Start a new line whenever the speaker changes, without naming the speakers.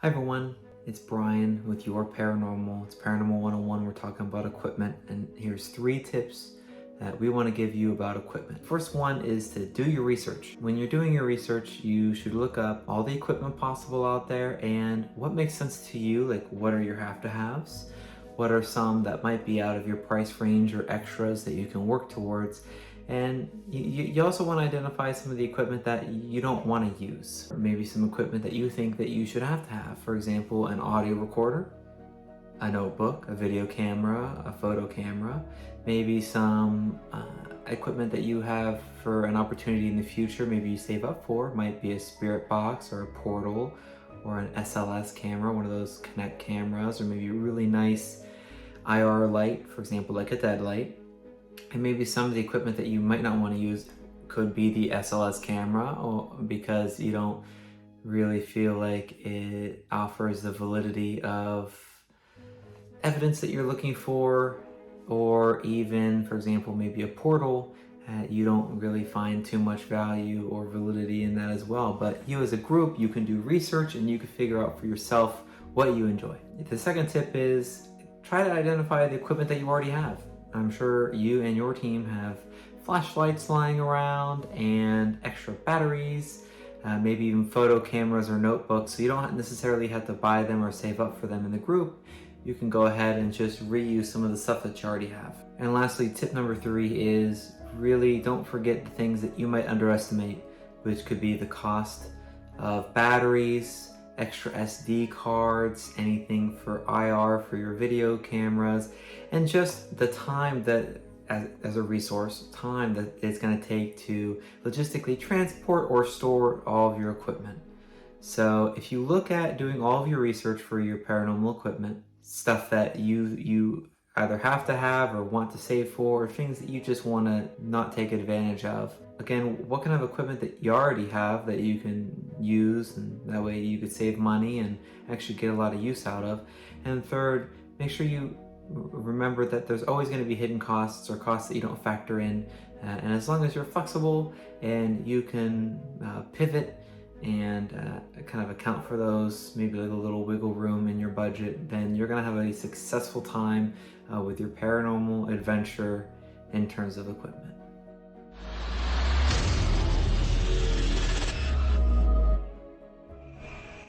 Hi everyone, it's Brian with Your Paranormal. It's Paranormal 101. We're talking about equipment, and here's 3 tips that we want to give you about equipment. First one is to do your research. When you're doing your research, you should look up all the equipment possible out there and what makes sense to you, like what are your have-to-haves, what are some that might be out of your price range or extras that you can work towards. And you also want to identify some of the equipment that you don't want to use, or maybe some equipment that you think that you should have to have. For example, an audio recorder, a notebook, a video camera, a photo camera, maybe some equipment that you have for an opportunity in the future, maybe you save up for, might be a spirit box or a portal or an SLS camera, one of those Connect cameras, or maybe a really nice IR light, for example, like a dead light. And maybe some of the equipment that you might not want to use could be the SLS camera, because you don't really feel like it offers the validity of evidence that you're looking for, or even, for example, maybe a portal. You don't really find too much value or validity in that as well. But you as a group, you can do research and you can figure out for yourself what you enjoy. The second tip is try to identify the equipment that you already have. I'm sure you and your team have flashlights lying around and extra batteries, maybe even photo cameras or notebooks, so you don't necessarily have to buy them or save up for them in the group. You can go ahead and just reuse some of the stuff that you already have. And lastly, tip number 3 is really don't forget the things that you might underestimate, which could be the cost of batteries, extra SD cards, anything for IR for your video cameras, and just the time that, as a resource, time that it's going to take to logistically transport or store all of your equipment. So if you look at doing all of your research for your paranormal equipment, stuff that you either have to have or want to save for, or things that you just want to not take advantage of. Again, what kind of equipment that you already have that you can use, and that way you could save money and actually get a lot of use out of. And third, make sure you remember that there's always going to be hidden costs or costs that you don't factor in. And as long as you're flexible and you can pivot and kind of account for those, maybe like a little wiggle room in your budget, then you're going to have a successful time with your paranormal adventure in terms of equipment.